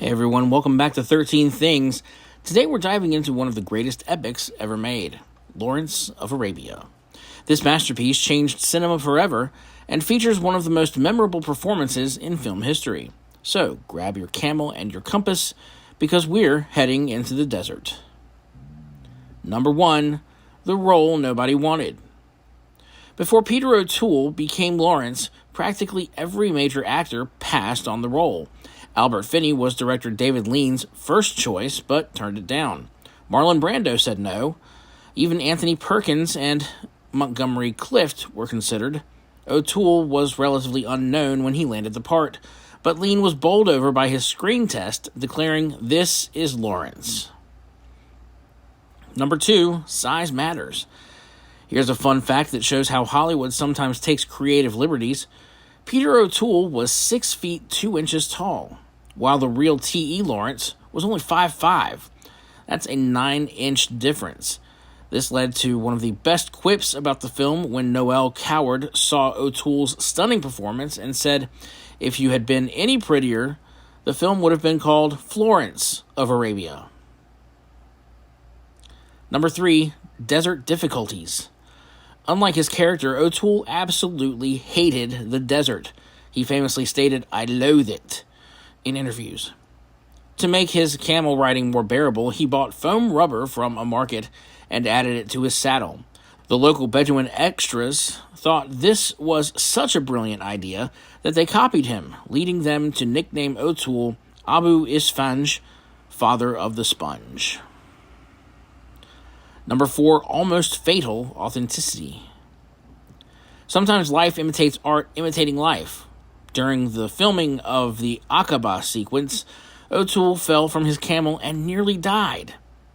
Hey everyone, welcome back to 13 Things. Today we're diving into one of the greatest epics ever made, Lawrence of Arabia. This masterpiece changed cinema forever and features one of the most memorable performances in film history. So grab your camel and your compass because we're heading into the desert. Number 1, the role nobody wanted. Before Peter O'Toole became Lawrence, practically every major actor passed on the role. Albert Finney was director David Lean's first choice, but turned it down. Marlon Brando said no. Even Anthony Perkins and Montgomery Clift were considered. O'Toole was relatively unknown when he landed the part, but Lean was bowled over by his screen test, declaring, "This is Lawrence." Number 2, size matters. Here's a fun fact that shows how Hollywood sometimes takes creative liberties. Peter O'Toole was 6 feet 2 inches tall, while the real T.E. Lawrence was only 5'5". That's a 9-inch difference. This led to one of the best quips about the film when Noel Coward saw O'Toole's stunning performance and said, "If you had been any prettier, the film would have been called Florence of Arabia." Number 3, desert difficulties. Unlike his character, O'Toole absolutely hated the desert. He famously stated, "I loathe it," in interviews. To make his camel riding more bearable, he bought foam rubber from a market and added it to his saddle. The local Bedouin extras thought this was such a brilliant idea that they copied him, leading them to nickname O'Toole Abu Isfanj, father of the sponge. Number 4, almost fatal authenticity. Sometimes life imitates art imitating life. During the filming of the Aqaba sequence, O'Toole fell from his camel and nearly died.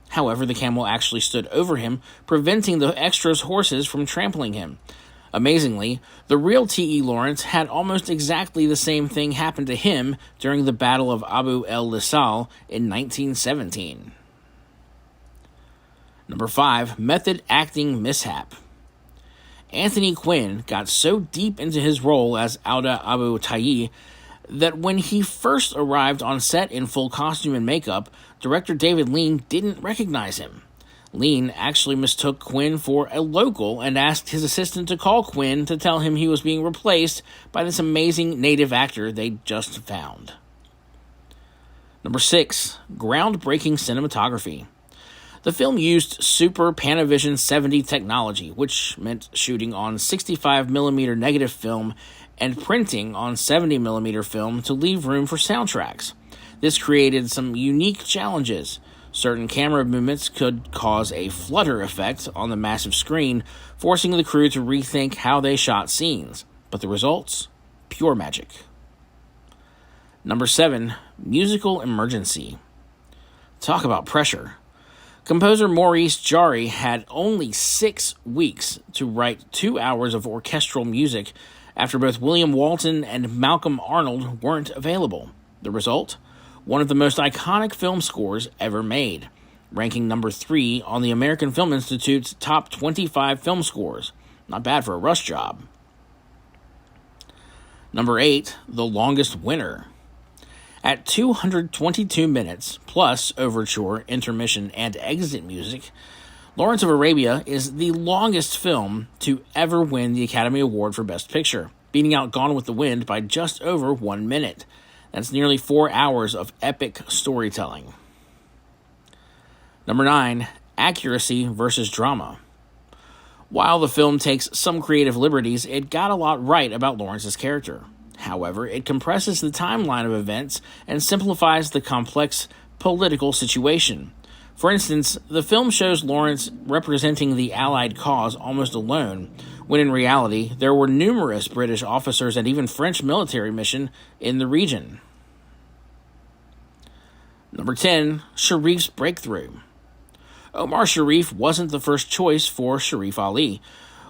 However, the camel actually stood over him, preventing the extras' horses from trampling him. Amazingly, the real T.E. Lawrence had almost exactly the same thing happen to him during the Battle of Abu el-Lisal in 1917. Number 5, method acting mishap. Anthony Quinn got so deep into his role as Auda Abu Tayi that when he first arrived on set in full costume and makeup, director David Lean didn't recognize him. Lean actually mistook Quinn for a local and asked his assistant to call Quinn to tell him he was being replaced by this amazing native actor they just found. Number 6, groundbreaking cinematography. The film used Super Panavision 70 technology, which meant shooting on 65mm negative film and printing on 70mm film to leave room for soundtracks. This created some unique challenges. Certain camera movements could cause a flutter effect on the massive screen, forcing the crew to rethink how they shot scenes. But the results? Pure magic. Number 7, musical emergency. Talk about pressure. Composer Maurice Jarre had only 6 weeks to write 2 hours of orchestral music after both William Walton and Malcolm Arnold weren't available. The result? One of the most iconic film scores ever made, ranking number 3 on the American Film Institute's top 25 film scores. Not bad for a rush job. Number 8, the longest winner. At 222 minutes, plus overture, intermission, and exit music, Lawrence of Arabia is the longest film to ever win the Academy Award for Best Picture, beating out Gone with the Wind by just over 1 minute. That's nearly 4 hours of epic storytelling. Number 9, accuracy versus drama. While the film takes some creative liberties, it got a lot right about Lawrence's character. However, it compresses the timeline of events and simplifies the complex political situation. For instance, the film shows Lawrence representing the Allied cause almost alone, when in reality there were numerous British officers and even French military mission in the region. Number 10, Sharifs Breakthrough. Omar Sharif wasn't the first choice for Sharif Ali,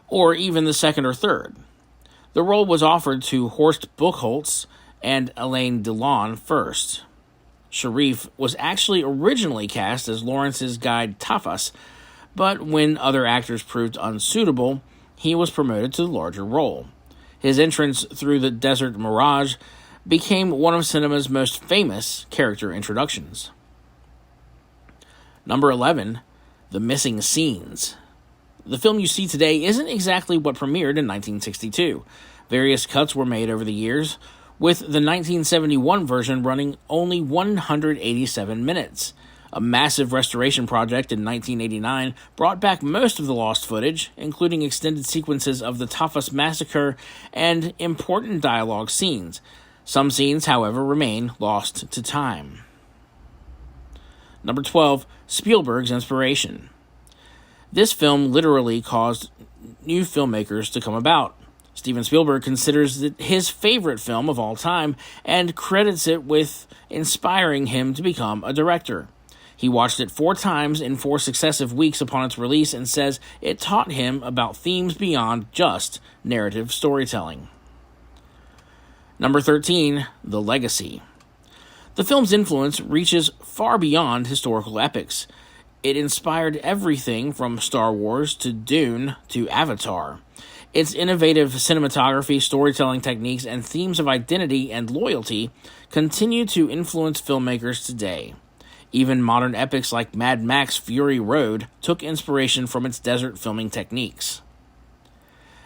or even the second or third. The role was offered to Horst Buchholz and Alain Delon first. Sharif was actually originally cast as Lawrence's guide Tafas, but when other actors proved unsuitable, he was promoted to the larger role. His entrance through the desert mirage became one of cinema's most famous character introductions. Number 11, The Missing Scenes. The film you see today isn't exactly what premiered in 1962. Various cuts were made over the years, with the 1971 version running only 187 minutes. A massive restoration project in 1989 brought back most of the lost footage, including extended sequences of the Tafas massacre and important dialogue scenes. Some scenes, however, remain lost to time. Number 12, Spielbergs Inspiration. This film literally caused new filmmakers to come about. Steven Spielberg considers it his favorite film of all time and credits it with inspiring him to become a director. He watched it 4 times in 4 successive weeks upon its release and says it taught him about themes beyond just narrative storytelling. Number 13, The Legacy. The film's influence reaches far beyond historical epics. It inspired everything from Star Wars to Dune to Avatar. Its innovative cinematography, storytelling techniques, and themes of identity and loyalty continue to influence filmmakers today. Even modern epics like Mad Max Fury Road took inspiration from its desert filming techniques.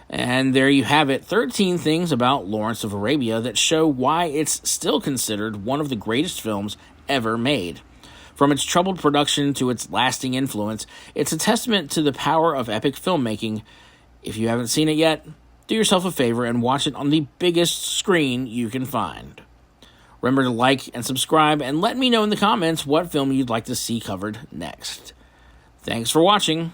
And there you have it, 13 things about Lawrence of Arabia that show why it's still considered one of the greatest films ever made. From its troubled production to its lasting influence, it's a testament to the power of epic filmmaking. If you haven't seen it yet, do yourself a favor and watch it on the biggest screen you can find. Remember to like and subscribe, and let me know in the comments what film you'd like to see covered next. Thanks for watching.